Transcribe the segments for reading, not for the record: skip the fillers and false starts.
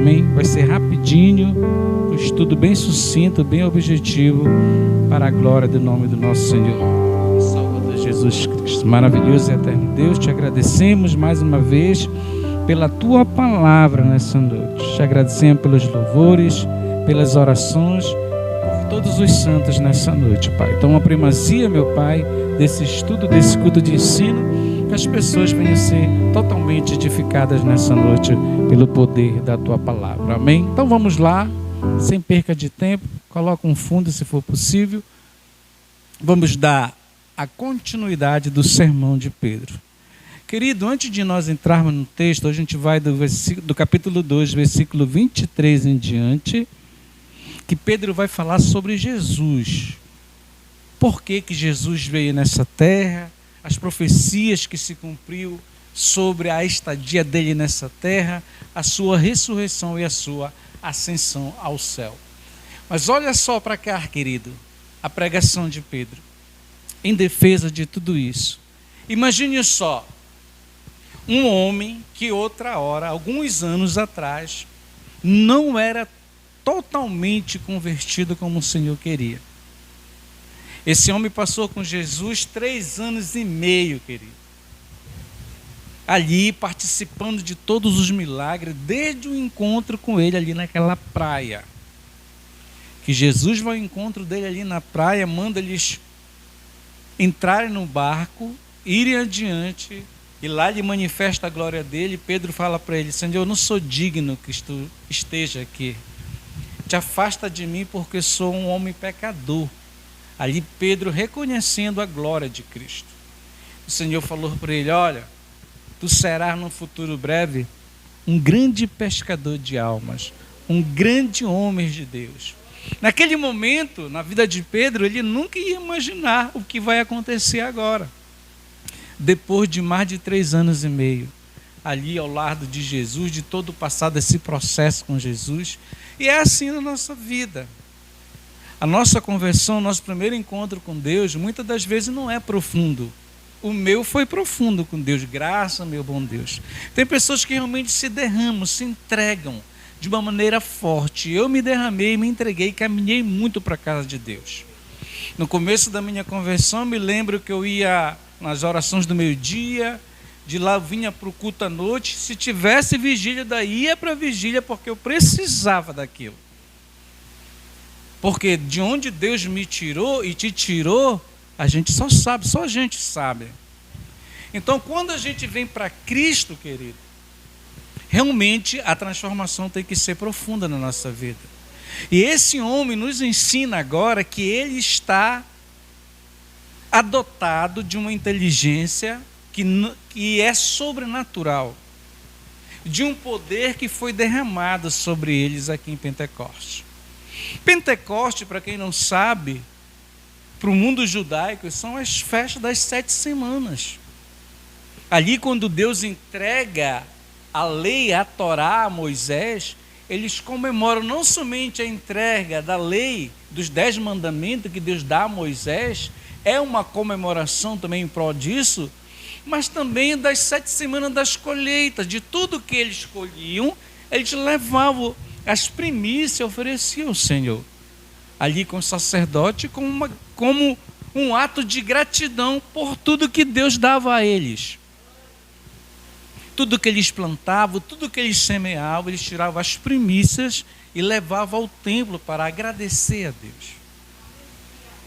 amém? Vai ser rapidinho, um estudo bem sucinto, bem objetivo, para a glória do nome do nosso Senhor e Salvador Jesus Cristo. Maravilhoso e eterno Deus, te agradecemos mais uma vez pela tua palavra nessa noite. Te agradecemos pelos louvores, pelas orações, por todos os santos nessa noite, Pai. Então, a primazia, meu Pai, desse estudo, desse culto de ensino, que as pessoas venham ser totalmente edificadas nessa noite pelo poder da tua palavra. Amém? Então vamos lá, sem perca de tempo, coloca um fundo se for possível. Vamos dar a continuidade do sermão de Pedro. Querido, antes de nós entrarmos no texto, a gente vai do capítulo 2, versículo 23 em diante, que Pedro vai falar sobre Jesus. Por que que Jesus veio nessa terra? As profecias que se cumpriu sobre a estadia dele nessa terra, a sua ressurreição e a sua ascensão ao céu. Mas olha só para cá, querido, a pregação de Pedro, em defesa de tudo isso. Imagine só, um homem que outra hora, alguns anos atrás, não era totalmente convertido como o Senhor queria. Esse homem passou com Jesus 3 anos e meio, querido. Ali participando de todos os milagres, desde o encontro com ele ali naquela praia. Que Jesus vai ao encontro dele ali na praia, manda eles entrarem no barco, irem adiante, e lá ele manifesta a glória dele. Pedro fala para ele: Senhor, eu não sou digno que tu esteja aqui. Te afasta de mim porque sou um homem pecador. Ali Pedro reconhecendo a glória de Cristo. O Senhor falou para ele: olha, tu serás no futuro breve um grande pescador de almas, um grande homem de Deus. Naquele momento, na vida de Pedro, ele nunca ia imaginar o que vai acontecer agora. Depois de mais de 3 anos e meio, ali ao lado de Jesus, de todo o passado, esse processo com Jesus. E é assim na nossa vida. A nossa conversão, nosso primeiro encontro com Deus, muitas das vezes não é profundo. O meu foi profundo com Deus, graças, meu bom Deus. Tem pessoas que realmente se derramam, se entregam de uma maneira forte. Eu me derramei, me entreguei, caminhei muito para a casa de Deus. No começo da minha conversão, me lembro que eu ia nas orações do meio-dia, de lá eu vinha para o culto à noite. Se tivesse vigília, daí ia para a vigília, porque eu precisava daquilo. Porque de onde Deus me tirou e te tirou, a gente só sabe, só a gente sabe. Então, quando a gente vem para Cristo, querido, realmente a transformação tem que ser profunda na nossa vida. E esse homem nos ensina agora que ele está adotado de uma inteligência que é sobrenatural, de um poder que foi derramado sobre eles aqui em Pentecostes. Pentecoste, para quem não sabe, para o mundo judaico, são as festas das 7 semanas. Ali, quando Deus entrega a lei, a Torá a Moisés, eles comemoram não somente a entrega da lei, dos 10 mandamentos que Deus dá a Moisés, é uma comemoração também em prol disso, mas também das 7 semanas das colheitas, de tudo que eles colhiam, eles levavam as primícias, ofereciam ao Senhor, ali com o sacerdote, como um ato de gratidão por tudo que Deus dava a eles. Tudo que eles plantavam, tudo que eles semeavam, eles tiravam as primícias e levavam ao templo para agradecer a Deus.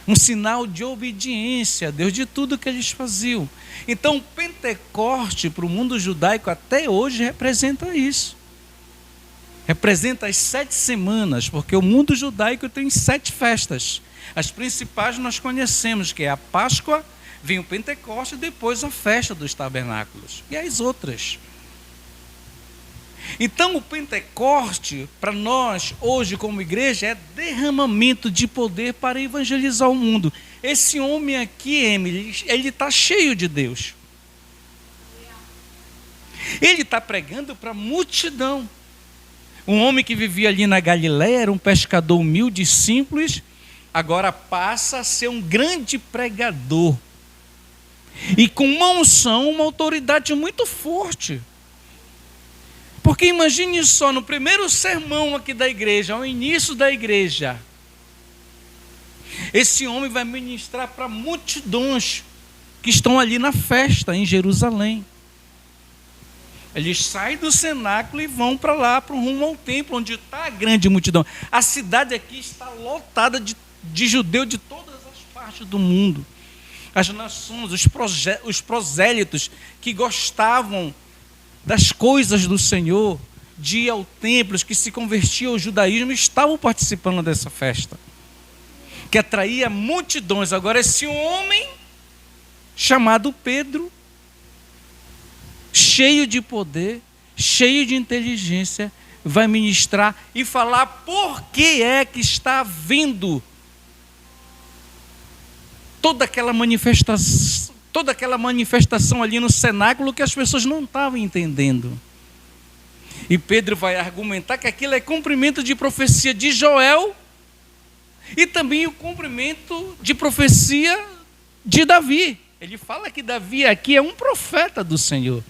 Um sinal de obediência a Deus, de tudo que eles faziam. Então, o Pentecoste, para o mundo judaico, até hoje, representa isso. Representa as 7 semanas, porque o mundo judaico tem 7 festas. As principais nós conhecemos, que é a Páscoa, vem o Pentecoste e depois a festa dos tabernáculos. E as outras. Então o Pentecoste, para nós, hoje como igreja, é derramamento de poder para evangelizar o mundo. Esse homem aqui, Emily, ele está cheio de Deus. Ele está pregando para a multidão. Um homem que vivia ali na Galileia, era um pescador humilde e simples, agora passa a ser um grande pregador. E com uma unção, uma autoridade muito forte. Porque imagine só, no primeiro sermão aqui da igreja, ao início da igreja, esse homem vai ministrar para multidões que estão ali na festa em Jerusalém. Eles saem do cenáculo e vão para lá, para o rumo ao templo, onde está a grande multidão. A cidade aqui está lotada de judeus de todas as partes do mundo. As nações, os prosélitos que gostavam das coisas do Senhor, de ir ao templo, que se convertiam ao judaísmo, estavam participando dessa festa, que atraía multidões. Agora esse homem, chamado Pedro, cheio de poder, cheio de inteligência, vai ministrar e falar por que é que está havendo toda aquela manifestação ali no cenáculo que as pessoas não estavam entendendo. E Pedro vai argumentar que aquilo é cumprimento de profecia de Joel e também o cumprimento de profecia de Davi. Ele fala que Davi aqui é um profeta do Senhor.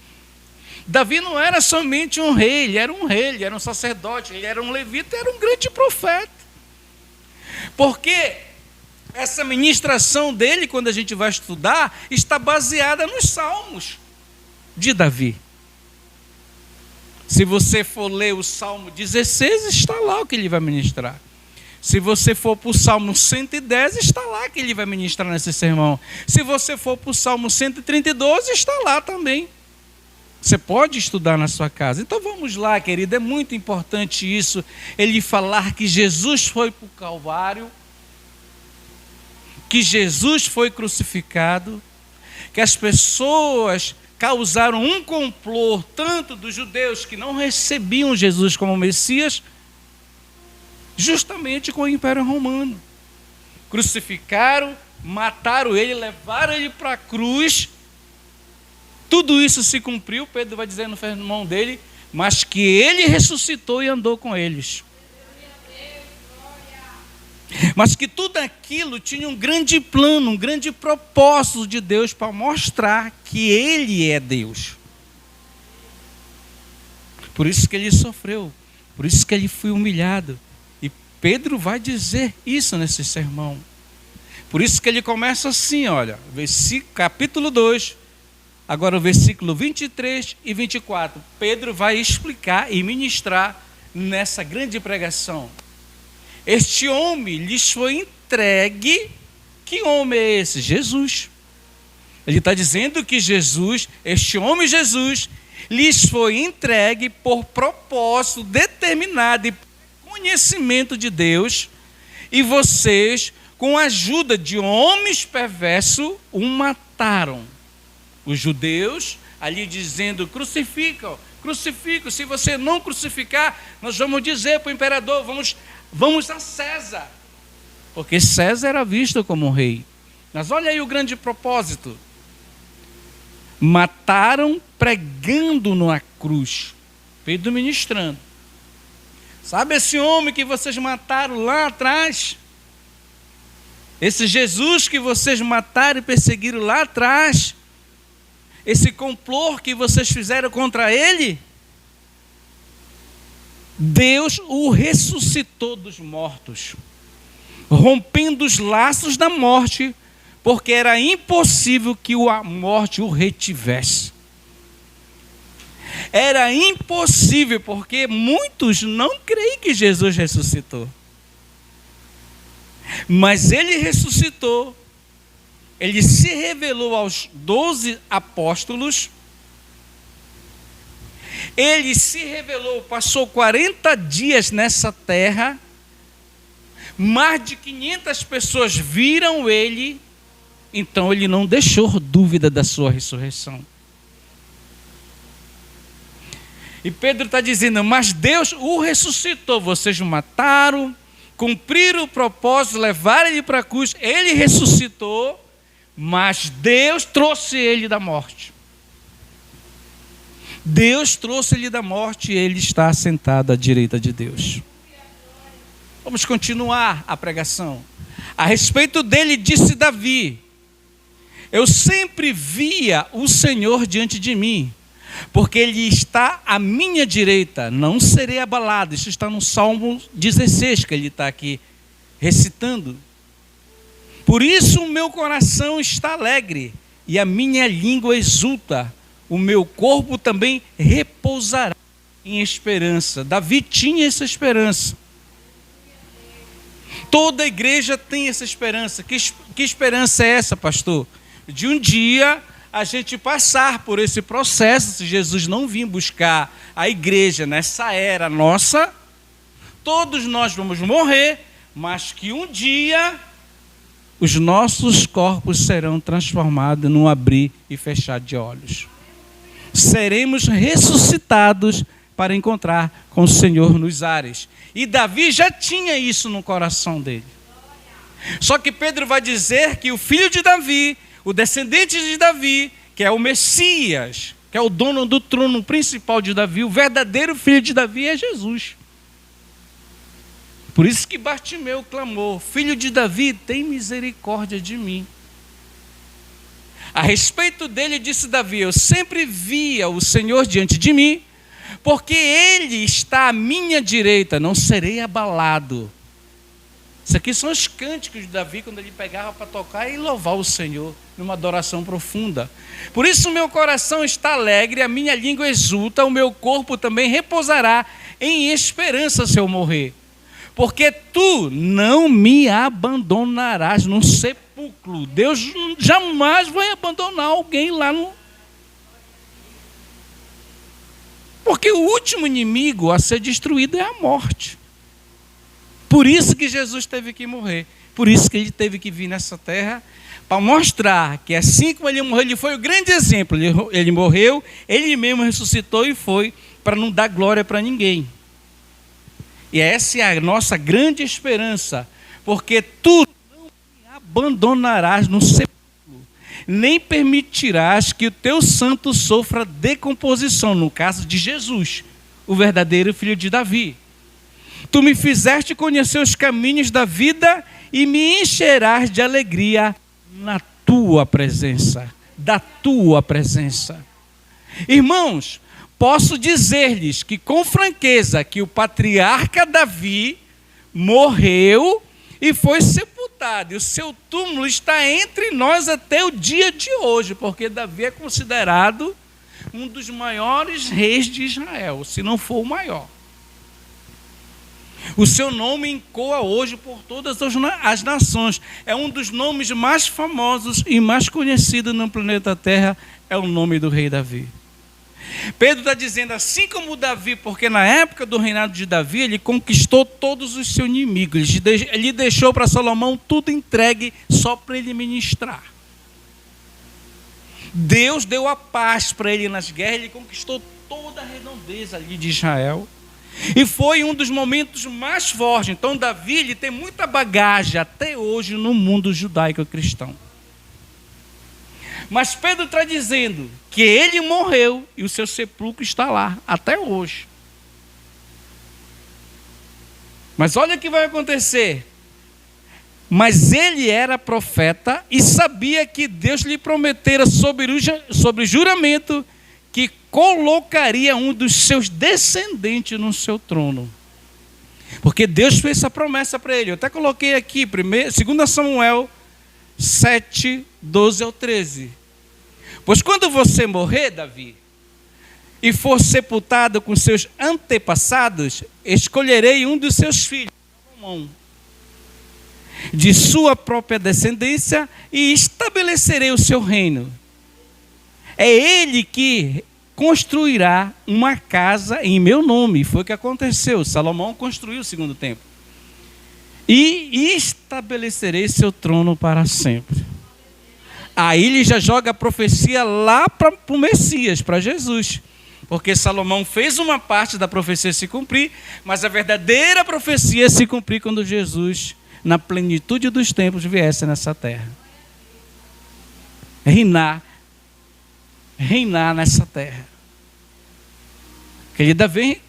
Davi não era somente um rei, ele era um sacerdote, ele era um levita, era um grande profeta. Porque essa ministração dele, quando a gente vai estudar, está baseada nos salmos de Davi. Se você for ler o Salmo 16, está lá o que ele vai ministrar. Se você for para o Salmo 110, está lá que ele vai ministrar nesse sermão. Se você for para o Salmo 132, está lá também. Você pode estudar na sua casa. Então vamos lá, querido, é muito importante isso. Ele falar que Jesus foi para o Calvário, que Jesus foi crucificado, que as pessoas causaram um complô, tanto dos judeus que não recebiam Jesus como Messias, justamente com o Império Romano. Crucificaram, mataram ele, levaram ele para a cruz. Tudo isso se cumpriu, Pedro vai dizer no sermão dele, mas que ele ressuscitou e andou com eles. Mas que tudo aquilo tinha um grande plano, um grande propósito de Deus para mostrar que Ele é Deus. Por isso que Ele sofreu, por isso que Ele foi humilhado. E Pedro vai dizer isso nesse sermão. Por isso que ele começa assim, olha, capítulo 2, agora o versículo 23 e 24. Pedro vai explicar e ministrar nessa grande pregação. Este homem lhes foi entregue. Que homem é esse? Jesus. Ele está dizendo que Jesus, este homem Jesus, lhes foi entregue por propósito determinado e conhecimento de Deus, e vocês, com a ajuda de homens perversos, o mataram. Os judeus ali dizendo: crucificam, crucificam. Se você não crucificar, nós vamos dizer para o imperador, vamos a César, porque César era visto como um rei. Mas olha aí o grande propósito: mataram pregando na cruz. Pedro ministrando. Sabe esse homem que vocês mataram lá atrás? Esse Jesus que vocês mataram e perseguiram lá atrás? Esse complô que vocês fizeram contra ele? Deus o ressuscitou dos mortos, rompendo os laços da morte, porque era impossível que a morte o retivesse. Era impossível, porque muitos não creem que Jesus ressuscitou. Mas ele ressuscitou, ele se revelou aos 12 apóstolos, ele se revelou, passou 40 dias nessa terra, mais de 500 pessoas viram ele, então ele não deixou dúvida da sua ressurreição. E Pedro está dizendo: mas Deus o ressuscitou, vocês o mataram, cumpriram o propósito, levaram ele para a cruz, ele ressuscitou, mas Deus trouxe ele da morte. Deus trouxe ele da morte e ele está sentado à direita de Deus. Vamos continuar a pregação. A respeito dele disse Davi: eu sempre via o Senhor diante de mim, porque Ele está à minha direita, não serei abalado. Isso está no Salmo 16, que ele está aqui recitando. Por isso o meu coração está alegre, e a minha língua exulta. O meu corpo também repousará em esperança. Davi tinha essa esperança. Toda a igreja tem essa esperança. Que esperança é essa, pastor? De um dia a gente passar por esse processo, se Jesus não vir buscar a igreja nessa era nossa, todos nós vamos morrer, mas que um dia os nossos corpos serão transformados num abrir e fechar de olhos. Seremos ressuscitados para encontrar com o Senhor nos ares. E Davi já tinha isso no coração dele. Só que Pedro vai dizer que o filho de Davi, o descendente de Davi, que é o Messias, que é o dono do trono principal de Davi, o verdadeiro filho de Davi é Jesus. Por isso que Bartimeu clamou: filho de Davi, tem misericórdia de mim. A respeito dele disse Davi: eu sempre via o Senhor diante de mim, porque Ele está à minha direita, não serei abalado. Isso aqui são os cânticos de Davi, quando ele pegava para tocar e louvar o Senhor, numa adoração profunda. Por isso o meu coração está alegre, a minha língua exulta, o meu corpo também repousará em esperança se eu morrer. Porque tu não me abandonarás no sepulcro. Deus jamais vai abandonar alguém lá no... Porque o último inimigo a ser destruído é a morte. Por isso que Jesus teve que morrer. Por isso que ele teve que vir nessa terra, para mostrar que assim como ele morreu, ele foi o grande exemplo. Ele morreu, ele mesmo ressuscitou e foi para não dar glória para ninguém. E essa é a nossa grande esperança, porque tu não me abandonarás no sepulcro, nem permitirás que o teu santo sofra decomposição, no caso de Jesus, o verdadeiro filho de Davi. Tu me fizeste conhecer os caminhos da vida e me encherás de alegria na tua presença, da tua presença. Irmãos, posso dizer-lhes que com franqueza que o patriarca Davi morreu e foi sepultado. E o seu túmulo está entre nós até o dia de hoje, porque Davi é considerado um dos maiores reis de Israel, se não for o maior. O seu nome ecoa hoje por todas as nações. É um dos nomes mais famosos e mais conhecidos no planeta Terra, é o nome do rei Davi. Pedro está dizendo, assim como Davi, porque na época do reinado de Davi, ele conquistou todos os seus inimigos. Ele deixou para Salomão tudo entregue só para ele ministrar. Deus deu a paz para ele nas guerras, ele conquistou toda a redondeza ali de Israel. E foi um dos momentos mais fortes. Então Davi, ele tem muita bagagem até hoje no mundo judaico-cristão. Mas Pedro está dizendo que ele morreu e o seu sepulcro está lá, até hoje. Mas olha o que vai acontecer. Mas ele era profeta e sabia que Deus lhe prometera sobre juramento que colocaria um dos seus descendentes no seu trono. Porque Deus fez essa promessa para ele. Eu até coloquei aqui, 2 Samuel 7, 12 ao 13. Pois quando você morrer, Davi, e for sepultado com seus antepassados, escolherei um dos seus filhos, Salomão, de sua própria descendência, e estabelecerei o seu reino. É ele que construirá uma casa em meu nome. Foi o que aconteceu. Salomão construiu o segundo templo. E estabelecerei seu trono para sempre. Aí ele já joga a profecia lá para o Messias, para Jesus. Porque Salomão fez uma parte da profecia se cumprir, mas a verdadeira profecia se cumprir quando Jesus, na plenitude dos tempos, viesse nessa terra. Reinar nessa terra. Ele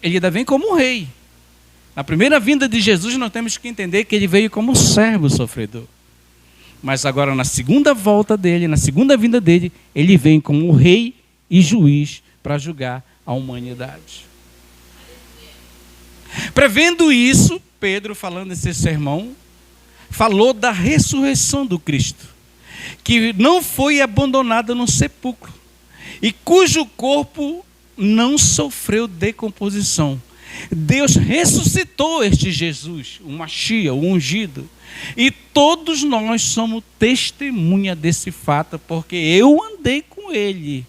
ainda vem como rei. Na primeira vinda de Jesus, nós temos que entender que ele veio como servo sofredor. Mas agora, na segunda volta dele, na segunda vinda dele, ele vem como rei e juiz para julgar a humanidade. Prevendo isso, Pedro, falando nesse sermão, falou da ressurreição do Cristo, que não foi abandonada no sepulcro e cujo corpo não sofreu decomposição. Deus ressuscitou este Jesus, o Machia, o ungido, e todos nós somos testemunha desse fato, porque eu andei com ele.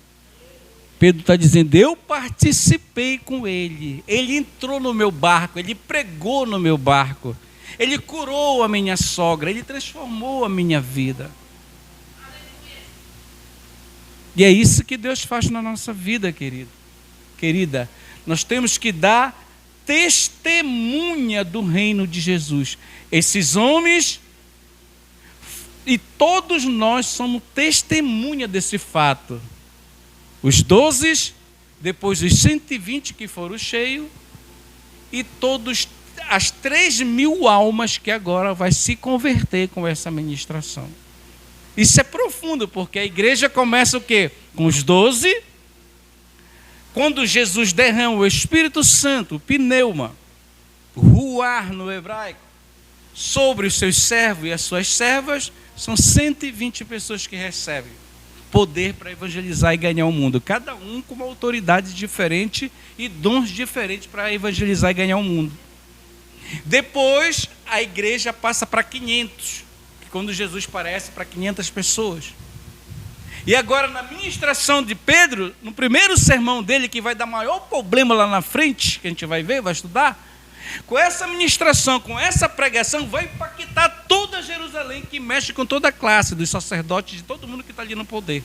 Pedro está dizendo, eu participei com ele, ele entrou no meu barco, ele pregou no meu barco, ele curou a minha sogra, ele transformou a minha vida. E é isso que Deus faz na nossa vida, querida. Nós temos que dar testemunha do reino de Jesus. Esses homens e todos nós somos testemunha desse fato. Os 12, depois os 120 que foram cheios, e todos as 3.000 almas que agora vai se converter com essa ministração. Isso é profundo, porque a igreja começa o quê? Com os 12. Quando Jesus derrama o Espírito Santo, o pneuma, ruar no hebraico, sobre os seus servos e as suas servas, são 120 pessoas que recebem poder para evangelizar e ganhar o mundo. Cada um com uma autoridade diferente e dons diferentes para evangelizar e ganhar o mundo. Depois, a igreja passa para 500, quando Jesus aparece para 500 pessoas. E agora, na ministração de Pedro, no primeiro sermão dele, que vai dar maior problema lá na frente, que a gente vai ver, vai estudar, com essa ministração, com essa pregação, vai impactar toda Jerusalém, que mexe com toda a classe, dos sacerdotes, de todo mundo que está ali no poder.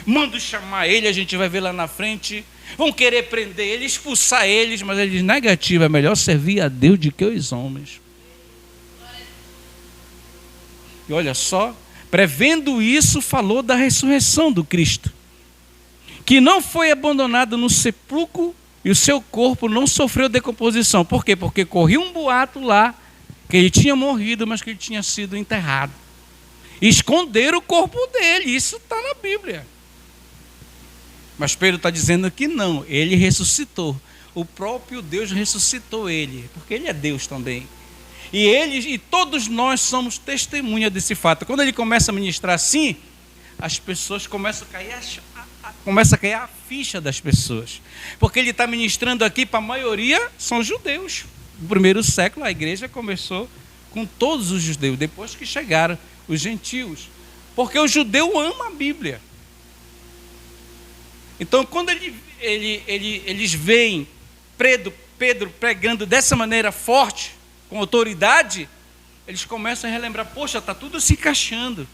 Manda chamar ele, a gente vai ver lá na frente, vão querer prender ele, expulsar eles, mas ele diz, negativo, é melhor servir a Deus do que os homens. E olha só, prevendo isso, falou da ressurreição do Cristo, que não foi abandonado no sepulcro e o seu corpo não sofreu decomposição. Por quê? Porque corria um boato lá que ele tinha morrido, mas que ele tinha sido enterrado. E esconderam o corpo dele, isso está na Bíblia. Mas Pedro está dizendo que não, ele ressuscitou. O próprio Deus ressuscitou ele, porque ele é Deus também. E todos nós somos testemunha desse fato. Quando ele começa a ministrar assim, as pessoas começam a cair a ficha das pessoas. Porque ele está ministrando aqui para a maioria, são judeus. No primeiro século, a igreja começou com todos os judeus, depois que chegaram os gentios. Porque o judeu ama a Bíblia. Então, quando eles veem Pedro pregando dessa maneira forte, com autoridade, eles começam a relembrar, poxa, está tudo se encaixando.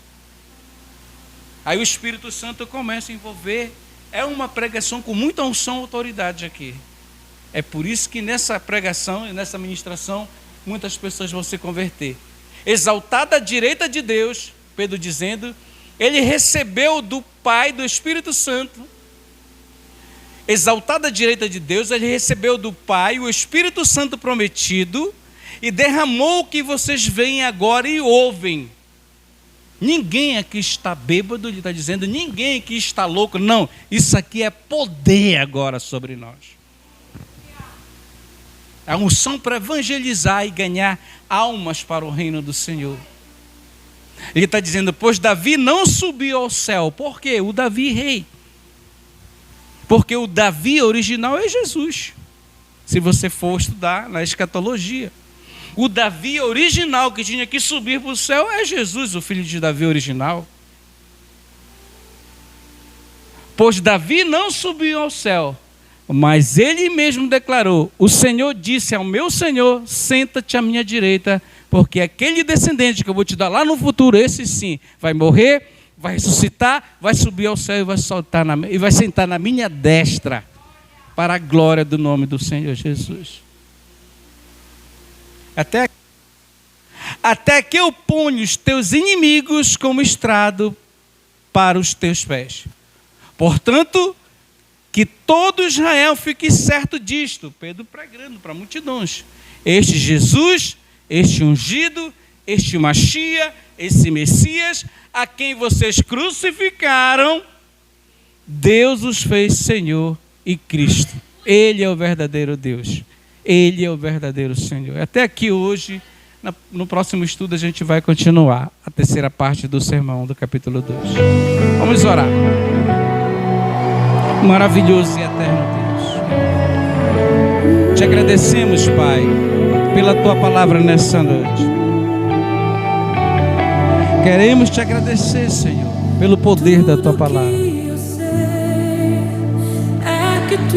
Aí o Espírito Santo começa a envolver, é uma pregação com muita unção e autoridade aqui. É por isso que nessa pregação e nessa ministração, muitas pessoas vão se converter. Exaltada à direita de Deus, Pedro dizendo, ele recebeu do Pai, do Espírito Santo. Exaltada à direita de Deus, ele recebeu do Pai o Espírito Santo prometido, e derramou o que vocês veem agora e ouvem. Ninguém aqui está bêbado, ele está dizendo, ninguém aqui está louco. Não, isso aqui é poder agora sobre nós. A unção para evangelizar e ganhar almas para o reino do Senhor. Ele está dizendo, pois Davi não subiu ao céu. Por quê? O Davi rei. Porque o Davi original é Jesus. Se você for estudar na escatologia. O Davi original que tinha que subir para o céu é Jesus, o filho de Davi original. Pois Davi não subiu ao céu, mas ele mesmo declarou, o Senhor disse ao meu Senhor, senta-te à minha direita, porque aquele descendente que eu vou te dar lá no futuro, esse sim, vai morrer, vai ressuscitar, vai subir ao céu e vai sentar na minha destra, para a glória do nome do Senhor Jesus. Até que eu ponha os teus inimigos como estrado para os teus pés. Portanto, que todo Israel fique certo disto. Pedro pregando para multidões. Este Jesus, este ungido, este Machia, esse Messias, a quem vocês crucificaram, Deus os fez Senhor e Cristo. Ele é o verdadeiro Deus. Ele é o verdadeiro Senhor. Até aqui hoje, no próximo estudo a gente vai continuar a terceira parte do sermão do capítulo 2. Vamos orar. Maravilhoso e eterno Deus, te agradecemos, Pai, pela Tua palavra nessa noite. Queremos te agradecer, Senhor, pelo poder da Tua palavra.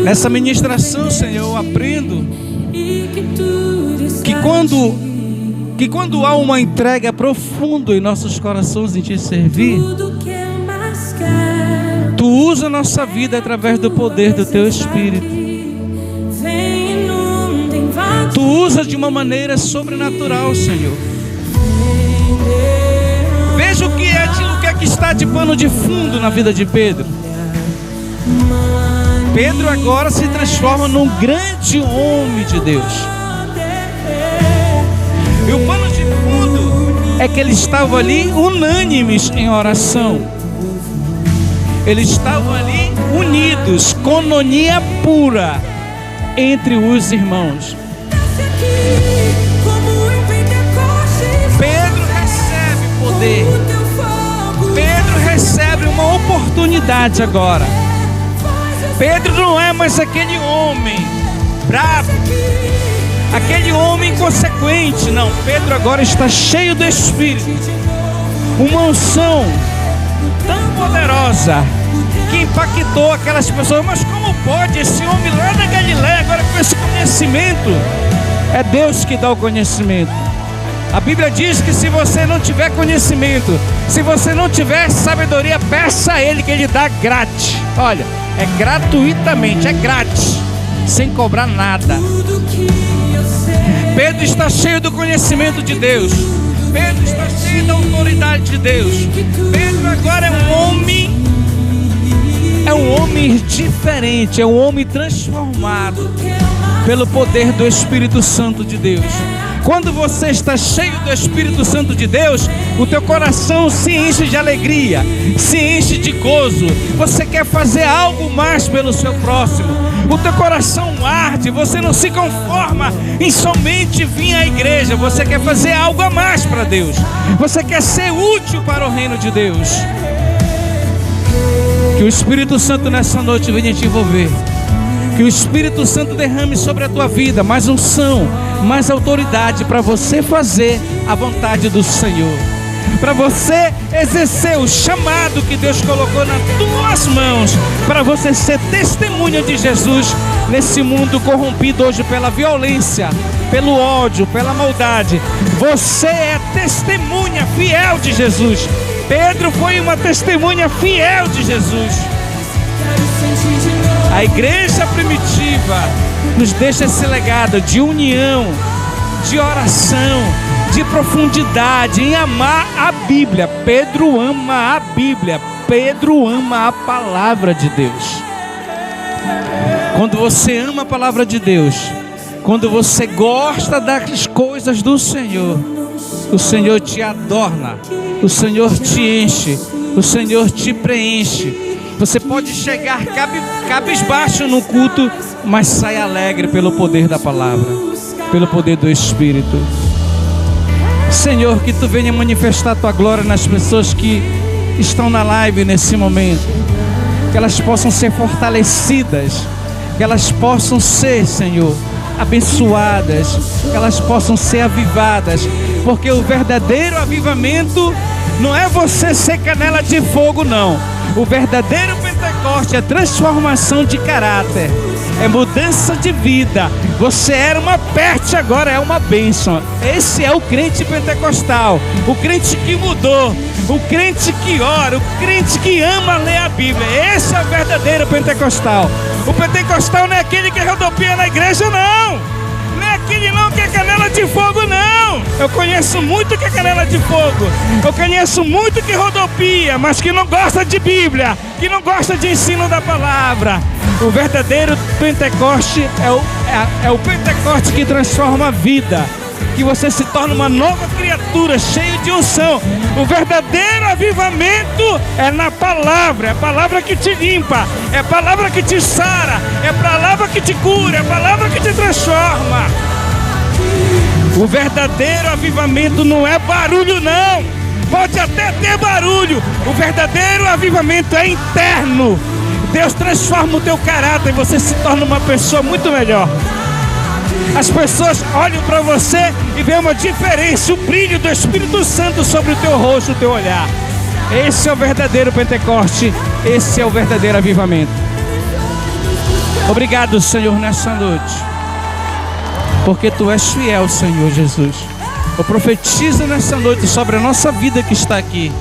Nessa ministração, Senhor, eu aprendo que quando há uma entrega profunda em nossos corações em Te servir, Tu usa a nossa vida através do poder do Teu Espírito. Tu usa de uma maneira sobrenatural, Senhor. Veja o que é que está de pano de fundo na vida de Pedro. Pedro agora se transforma num grande homem de Deus. E o pano de fundo é que eles estavam ali unânimes em oração. Eles estavam ali unidos, coinonia pura entre os irmãos. Pedro recebe poder. Pedro recebe uma oportunidade agora. Pedro não é mais aquele homem bravo, aquele homem inconsequente, não. Pedro agora está cheio do Espírito. Uma unção tão poderosa que impactou aquelas pessoas. Mas como pode esse homem lá da Galileia agora com esse conhecimento? É Deus que dá o conhecimento. A Bíblia diz que se você não tiver conhecimento, se você não tiver sabedoria, peça a Ele que Ele dá grátis. Olha, é gratuitamente, é grátis, sem cobrar nada. Pedro está cheio do conhecimento de Deus. Pedro está cheio da autoridade de Deus. Pedro agora é um homem diferente, é um homem transformado pelo poder do Espírito Santo de Deus. Quando você está cheio do Espírito Santo de Deus, o teu coração se enche de alegria, se enche de gozo. Você quer fazer algo mais pelo seu próximo. O teu coração arde, você não se conforma em somente vir à igreja. Você quer fazer algo a mais para Deus. Você quer ser útil para o reino de Deus. Que o Espírito Santo nessa noite venha te envolver. Que o Espírito Santo derrame sobre a tua vida mais unção, mais autoridade para você fazer a vontade do Senhor, para você exercer o chamado que Deus colocou nas tuas mãos, para você ser testemunha de Jesus nesse mundo corrompido hoje pela violência, pelo ódio, pela maldade. Você é testemunha fiel de Jesus. Pedro foi uma testemunha fiel de Jesus. A igreja primitiva nos deixa esse legado de união, de oração, de profundidade, em amar a Bíblia. Pedro ama a Bíblia, Pedro ama a palavra de Deus. Quando você ama a palavra de Deus, quando você gosta das coisas do Senhor, o Senhor te adorna, o Senhor te enche, o Senhor te preenche. Você pode chegar cabisbaixo no culto, mas sai alegre pelo poder da palavra, pelo poder do Espírito. Senhor, que Tu venha manifestar Tua glória nas pessoas que estão na live nesse momento. Que elas possam ser fortalecidas, que elas possam ser, Senhor, abençoadas, que elas possam ser avivadas. Porque o verdadeiro avivamento não é você ser canela de fogo, não. O verdadeiro Pentecoste é transformação de caráter, é mudança de vida. Você era uma peste, agora é uma bênção. Esse é o crente pentecostal, o crente que mudou, o crente que ora, o crente que ama ler a Bíblia. Esse é o verdadeiro pentecostal. O pentecostal não é aquele que rodopia na igreja, não. Não é aquele não que é canela de fogo, não. Eu conheço muito que é canela de fogo. Eu conheço muito que rodopia, mas que não gosta de Bíblia, que não gosta de ensino da palavra. O verdadeiro Pentecoste é o Pentecoste que transforma a vida. que você se torna uma nova criatura, cheio de unção. O verdadeiro avivamento é na palavra, é a palavra que te limpa, é a palavra que te sara, é a palavra que te cura, é a palavra que te transforma. O verdadeiro avivamento não é barulho, não. Pode até ter barulho. O verdadeiro avivamento é interno. Deus transforma o teu caráter e você se torna uma pessoa muito melhor. As pessoas olham para você e vê uma diferença, o brilho do Espírito Santo sobre o teu rosto, o teu olhar. Esse é o verdadeiro Pentecoste, esse é o verdadeiro avivamento. Obrigado, Senhor, nessa noite, porque Tu és fiel, Senhor Jesus. Eu profetizo nessa noite sobre a nossa vida que está aqui,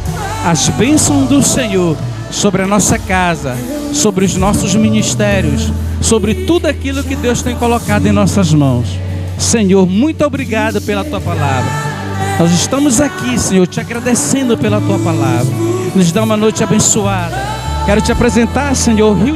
as bênçãos do Senhor sobre a nossa casa, sobre os nossos ministérios, sobre tudo aquilo que Deus tem colocado em nossas mãos. Senhor, muito obrigado pela Tua palavra. Nós estamos aqui, Senhor, te agradecendo pela Tua palavra. Nos dá uma noite abençoada. Quero te apresentar, Senhor, Rio